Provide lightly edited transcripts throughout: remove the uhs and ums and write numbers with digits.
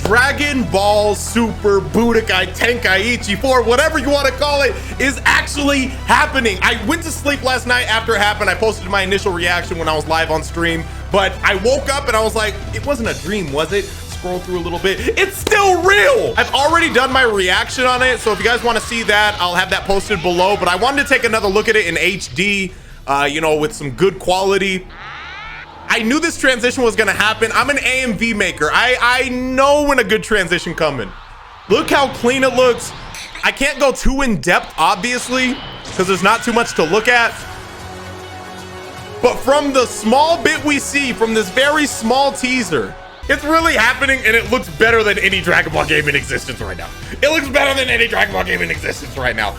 Dragon Ball Super Tenkaichi 4, whatever you want to call it, is actually happening. I went to sleep last night after it happened. I posted my initial reaction when I was live on stream, but I woke up and I was like, it wasn't a dream, was it? Scroll through a little bit. It's still real. I've already done my reaction on it, so if you guys want to see that, I'll have that posted below, but I wanted to take another look at it in HD, you know, with some good quality. I knew this transition was gonna happen. I'm an AMV maker. I know when a good transition coming. Look how clean it looks. I can't go too in depth, obviously, because there's not too much to look at. But from the small bit we see from this very small teaser, it's really happening, and it looks better than any Dragon Ball game in existence right now. It looks better than any Dragon Ball game in existence right now.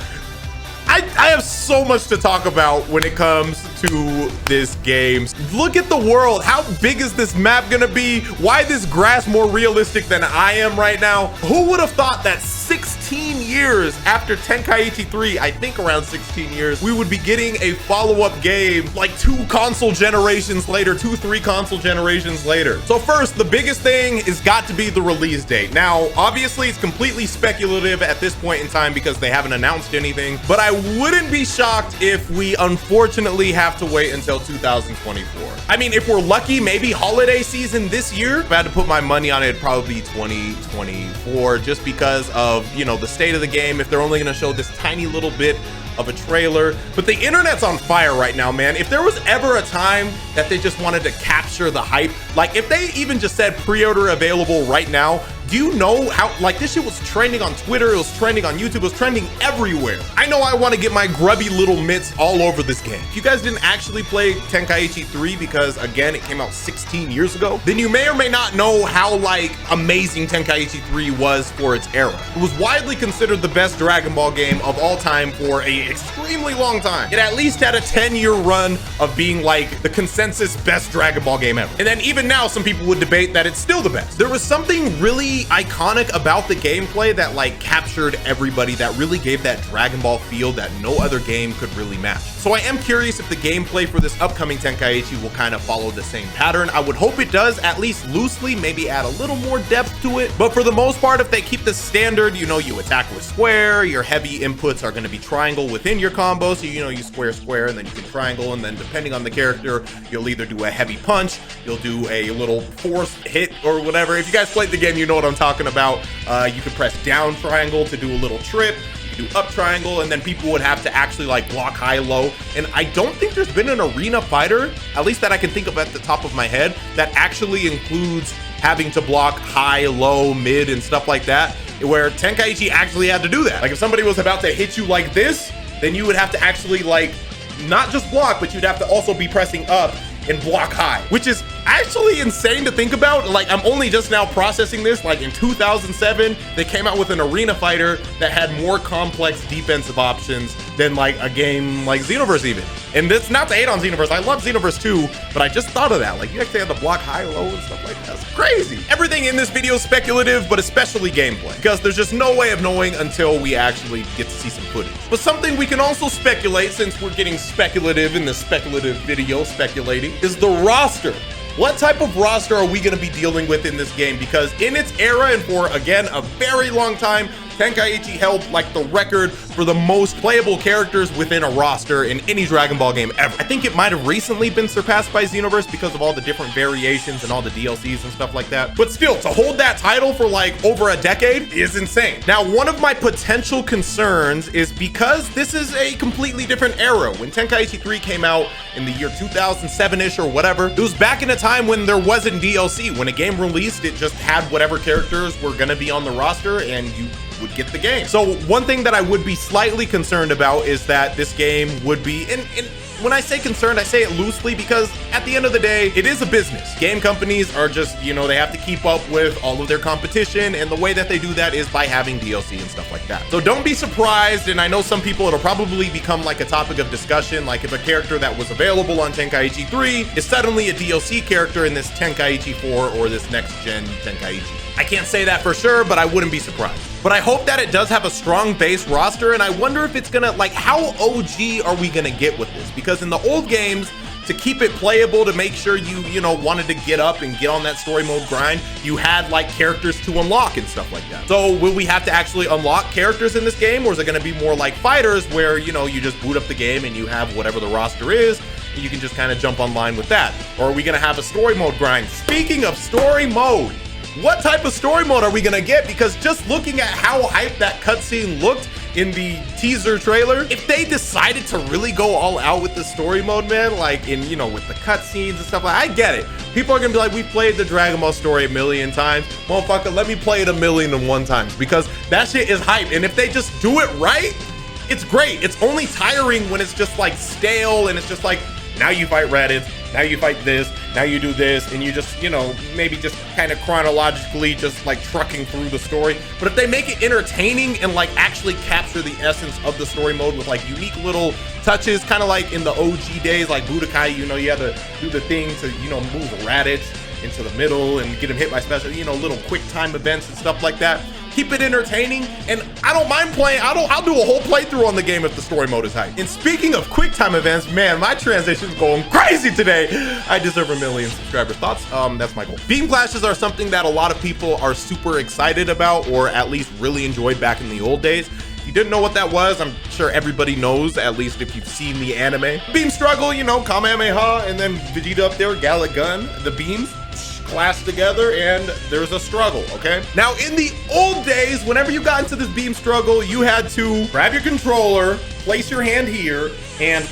I have so much to talk about when it comes to this game. Look at the world. How big is this map gonna be? Why this grass more realistic than I am right now? Who would have thought that 16 years after Tenkaichi 3, I think around 16 years, we would be getting a follow-up game like 2 console generations later, 3 console generations later. So first, the biggest thing is got to be the release date. Now, obviously it's completely speculative at this point in time because they haven't announced anything, but I wouldn't be shocked if we unfortunately have to wait until 2024. I mean, if we're lucky, maybe holiday season this year. If I had to put my money on it, it'd probably be 2024, just because of, you know, the state of the game. If they're only going to show this tiny little bit of a trailer. But the internet's on fire right now, man. If there was ever a time that they just wanted to capture the hype, like if they even just said pre-order available right now, do you know how, like, this shit was trending on Twitter, it was trending on YouTube, it was trending everywhere. I know I want to get my grubby little mitts all over this game. If you guys didn't actually play Tenkaichi 3 because, again, it came out 16 years ago, then you may or may not know how, like, amazing Tenkaichi 3 was for its era. It was widely considered the best Dragon Ball game of all time for a extremely long time. It at least had a 10-year run of being, like, the consensus best Dragon Ball game ever. And then even now, some people would debate that it's still the best. There was something really iconic about the gameplay that like captured everybody, that really gave that Dragon Ball feel that no other game could really match. So I am curious if the gameplay for this upcoming Tenkaichi will kind of follow the same pattern. I would hope it does, at least loosely, maybe add a little more depth to it. But for the most part, if they keep the standard, you know, you attack with square, your heavy inputs are going to be triangle within your combo. So, you know, you square, and then you can triangle, and then depending on the character, you'll either do a heavy punch, you'll do a little force hit or whatever. If you guys played the game, you know what I'm talking about. You can press down triangle to do a little trip, you do up triangle, and then people would have to actually like block high low. And I don't think there's been an arena fighter, at least that I can think of at the top of my head, that actually includes having to block high, low, mid, and stuff like that, where Tenkaichi actually had to do that. Like if somebody was about to hit you like this, then you would have to actually like not just block, but you'd have to also be pressing up and block high, which is actually insane to think about. Like I'm only just now processing this. Like in 2007, they came out with an arena fighter that had more complex defensive options than like a game like Xenoverse even. And this, not to hate on Xenoverse, I love Xenoverse 2, but I just thought of that. Like you actually had to block high, low, and stuff like that. That's crazy. Everything in this video is speculative, but especially gameplay, because there's just no way of knowing until we actually get to see some footage. But something we can also speculate, since we're getting speculative in this speculative video, speculating, is the roster. What type of roster are we going to be dealing with in this game? Because in its era and for, again, a very long time, Tenkaichi held like the record for the most playable characters within a roster in any Dragon Ball game ever. I think it might have recently been surpassed by Xenoverse because of all the different variations and all the DLCs and stuff like that. But still, to hold that title for like over a decade is insane. Now, one of my potential concerns is because this is a completely different era. When Tenkaichi 3 came out in the year 2007-ish or whatever, it was back in a time when there wasn't DLC. When a game released, it just had whatever characters were gonna be on the roster and you would get the game. So one thing that I would be slightly concerned about is that this game would be, and when I say concerned, I say it loosely because at the end of the day, it is a business. Game companies are just, you know, they have to keep up with all of their competition, and the way that they do that is by having DLC and stuff like that. So don't be surprised, and I know some people, it'll probably become like a topic of discussion, like if a character that was available on Tenkaichi 3 is suddenly a DLC character in this Tenkaichi 4 or this next gen Tenkaichi. I can't say that for sure, but I wouldn't be surprised. But I hope that it does have a strong base roster, and I wonder if it's gonna, like, how OG are we gonna get with this? Because in the old games, to keep it playable, to make sure you know, wanted to get up and get on that story mode grind, you had like characters to unlock and stuff like that. So will we have to actually unlock characters in this game, or is it gonna be more like fighters where, you know, you just boot up the game and you have whatever the roster is, and you can just kind of jump online with that? Or are we gonna have a story mode grind? Speaking of story mode, what type of story mode are we gonna get? Because just looking at how hyped that cutscene looked in the teaser trailer, if they decided to really go all out with the story mode, man, like in, you know, with the cutscenes and stuff, like, I get it. People are gonna be like, we played the Dragon Ball story a million times. Motherfucker, let me play it 1,000,001 times, because that shit is hype. And if they just do it right, it's great. It's only tiring when it's just like stale and it's just like, now you fight Raditz, now you fight this, now you do this, and you just, you know, maybe just kind of chronologically just like trucking through the story. But if they make it entertaining and like actually capture the essence of the story mode with like unique little touches, kind of like in the OG days, like Budokai, you know, you had to do the thing to, you know, move Raditz into the middle and get him hit by special, you know, little quick time events and stuff like that. Keep it entertaining, and I don't mind playing. I'll do a whole playthrough on the game if the story mode is hype. And speaking of quick time events, man, my transition's going crazy today. I deserve 1,000,000 subscribers. Thoughts? That's my goal. Beam flashes are something that a lot of people are super excited about, or at least really enjoyed back in the old days. If you didn't know what that was, I'm sure everybody knows, at least if you've seen the anime. Beam struggle, you know, Kamehameha, and then Vegeta up there, Gallic Gun, the beams clash together and there's a struggle, okay? Now, in the old days, whenever you got into this beam struggle, you had to grab your controller, place your hand here, and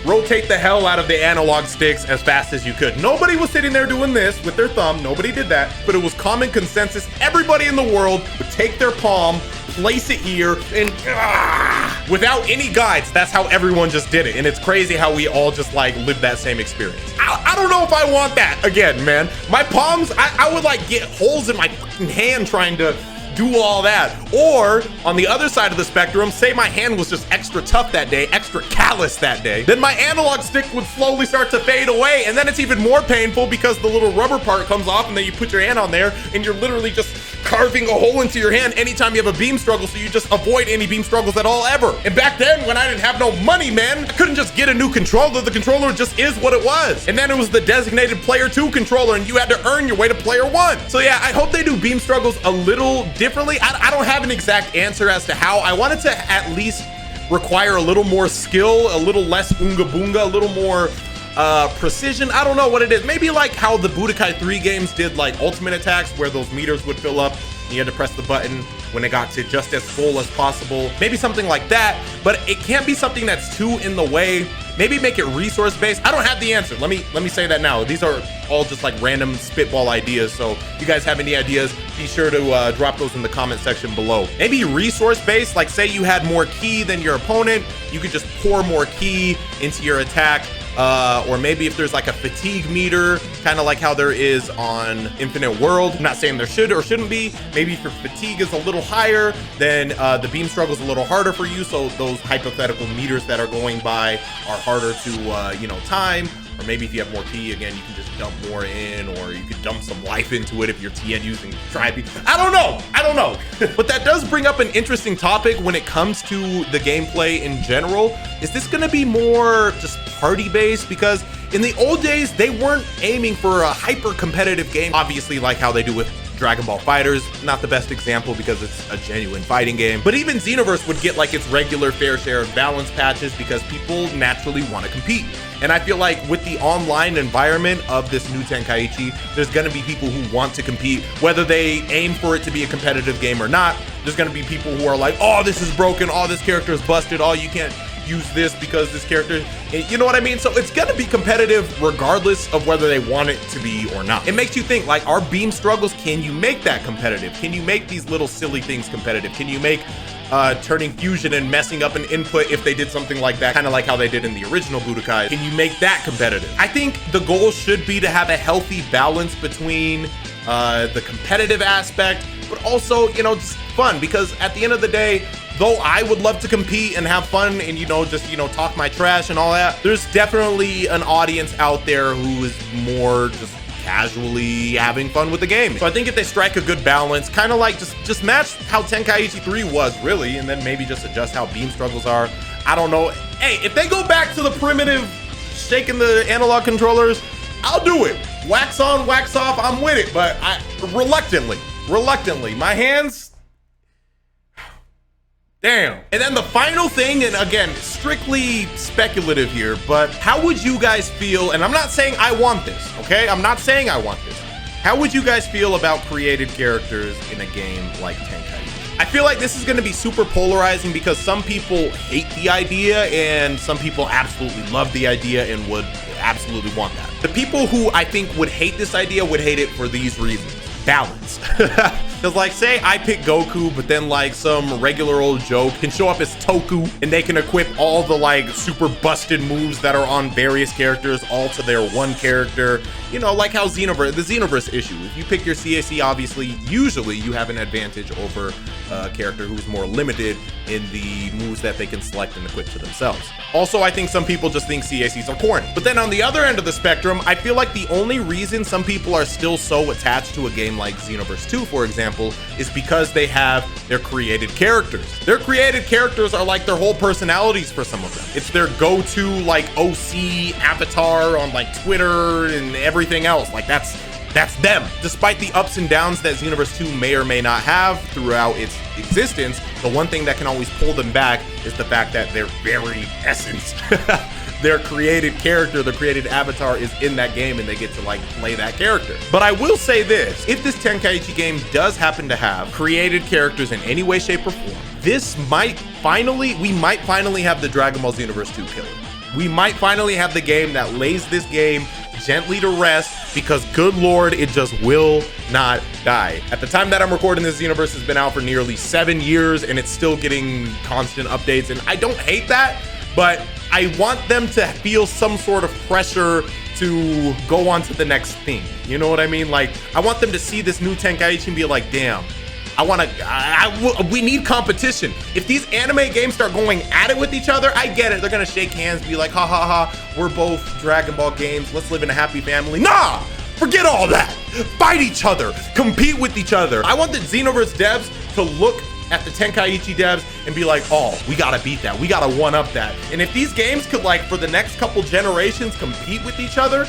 rotate the hell out of the analog sticks as fast as you could. Nobody was sitting there doing this with their thumb. Nobody did that, but it was common consensus. Everybody in the world would take their palm, place it here, and without any guides. That's how everyone just did it. And it's crazy how we all just like lived that same experience. I don't know if I want that again, man. My palms, I would like get holes in my fucking hand trying to do all that. Or on the other side of the spectrum, say my hand was just extra tough that day, extra callous that day, then my analog stick would slowly start to fade away, and then it's even more painful because the little rubber part comes off, and then you put your hand on there and you're literally just carving a hole into your hand anytime you have a beam struggle, so you just avoid any beam struggles at all ever. And back then, when I didn't have no money, man, I couldn't just get a new controller. The controller just is what it was. And then it was the designated player 2 controller, and you had to earn your way to player 1. So yeah, I hope they do beam struggles a little differently. I don't have an exact answer as to how. I wanted to at least require a little more skill, a little less unga boonga, a little more precision. I don't know what it is. Maybe like how the Budokai 3 games did like ultimate attacks, where those meters would fill up and you had to press the button when it got to just as full as possible. Maybe something like that, but it can't be something that's too in the way. Maybe make it resource based. I don't have the answer. Let me say that now. These are all just like random spitball ideas. So if you guys have any ideas, be sure to drop those in the comment section below. Maybe resource based, like say you had more ki than your opponent, you could just pour more ki into your attack. Or maybe if there's like a fatigue meter, kind of like how there is on Infinite World. I'm not saying there should or shouldn't be. Maybe if your fatigue is a little higher, then the beam struggle is a little harder for you. So those hypothetical meters that are going by are harder to, you know, time. Or maybe if you have more ki, again, you can just dump more in, or you could dump some life into it if you're TN using Tri-P. I don't know. But that does bring up an interesting topic when it comes to the gameplay in general. Is this gonna be more just party-based? Because in the old days, they weren't aiming for a hyper-competitive game, obviously like how they do with Dragon Ball FighterZ, not the best example because it's a genuine fighting game. But even Xenoverse would get like its regular fair share of balance patches because people naturally want to compete. And I feel like with the online environment of this new Tenkaichi, there's gonna be people who want to compete, whether they aim for it to be a competitive game or not. There's gonna be people who are like, oh, this is broken, oh, this character is busted, oh, you can't use this because this character, you know what I mean? So it's gonna be competitive regardless of whether they want it to be or not. It makes you think, like, our beam struggles, can you make that competitive? Can you make these little silly things competitive? Can you make turning fusion and messing up an input if they did something like that, kind of like how they did in the original Budokai? Can you make that competitive? I think the goal should be to have a healthy balance between the competitive aspect, but also, you know, just fun, because at the end of the day, though I would love to compete and have fun and, you know, just, you know, talk my trash and all that, there's definitely an audience out there who is more just casually having fun with the game. So I think if they strike a good balance, kind of like just match how Tenkaichi 3 was really, and then maybe just adjust how beam struggles are, I don't know. Hey, if they go back to the primitive shaking the analog controllers, I'll do it. Wax on, wax off, I'm with it. But reluctantly, my hands, damn. And then the final thing, and again, strictly speculative here, but how would you guys feel, and I'm not saying I want this, okay? I'm not saying I want this. How would you guys feel about created characters in a game like Tenkaichi? I feel like this is gonna be super polarizing because some people hate the idea and some people absolutely love the idea and would absolutely want that. The people who I think would hate this idea would hate it for these reasons. Balance. Because like, say I pick Goku, but then like some regular old Joe can show up as Toku and they can equip all the like super busted moves that are on various characters all to their one character. You know, like how the Xenoverse issue. If you pick your CAC, obviously, usually you have an advantage over a character who's more limited in the moves that they can select and equip to themselves. Also, I think some people just think CACs are corny. But then on the other end of the spectrum, I feel like the only reason some people are still so attached to a game like Xenoverse 2, for example, is because they have their created characters. Their created characters are like their whole personalities for some of them. It's their go-to like OC avatar on like Twitter and everything else. Like that's them. Despite the ups and downs that Xenoverse 2 may or may not have throughout its existence, the one thing that can always pull them back is the fact that their very essence, their created character, the created avatar is in that game and they get to like play that character. But I will say this, if this Tenkaichi game does happen to have created characters in any way, shape, or form, we might finally have the Dragon Ball Xenoverse 2 killer. We might finally have the game that lays this game gently to rest because good Lord, it just will not die. At the time that I'm recording this, Xenoverse has been out for nearly 7 years and it's still getting constant updates. And I don't hate that, but I want them to feel some sort of pressure to go on to the next thing. You know what I mean? Like, I want them to see this new Tenkaichi and be like, damn, we need competition. If these anime games start going at it with each other, I get it. They're gonna shake hands, be like, ha ha ha, we're both Dragon Ball games. Let's live in a happy family. Nah, forget all that. Fight each other, compete with each other. I want the Xenoverse devs to look at the Tenkaichi devs and be like, oh, we gotta beat that. We gotta one up that. And if these games could like for the next couple generations compete with each other,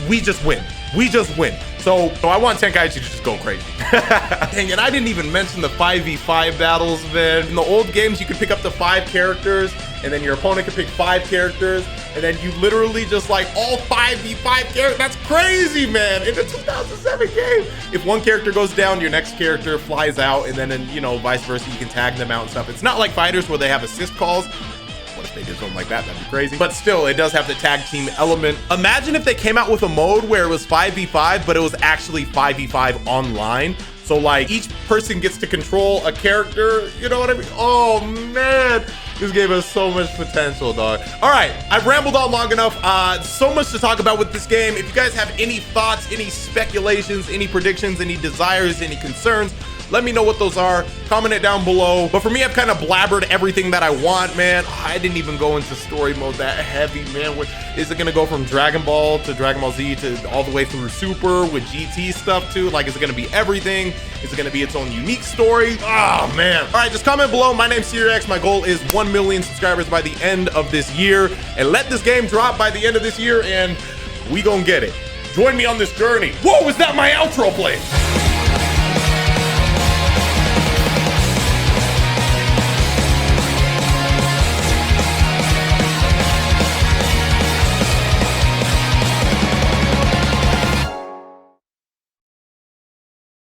we just win. We just win. So I want Tenkaichi to just go crazy. Dang, and I didn't even mention the 5v5 battles, man. In the old games, you could pick up to 5 characters, and then your opponent could pick 5 characters, and then you literally just like all 5v5 characters. That's crazy, man. In the 2007 game, if one character goes down, your next character flies out, and then, you know, vice versa, you can tag them out and stuff. It's not like fighters where they have assist calls. If they did something like that, that'd be crazy. But still, it does have the tag team element. Imagine if they came out with a mode where it was 5v5, but it was actually 5v5 online. So like each person gets to control a character, you know what I mean? Oh man, this game has so much potential, dog. All right, I've rambled on long enough. So much to talk about with this game. If you guys have any thoughts, any speculations, any predictions, any desires, any concerns, let me know what those are. Comment it down below. But for me, I've kind of blabbered everything that I want, man. I didn't even go into story mode that heavy, man. Is it gonna go from Dragon Ball to Dragon Ball Z to all the way through Super with GT stuff too? Like, is it gonna be everything? Is it gonna be its own unique story? Oh man. All right, just comment below. My name's SeeReax. My goal is 1 million subscribers by the end of this year. And let this game drop by the end of this year and we gonna get it. Join me on this journey. Whoa, is that my outro playing?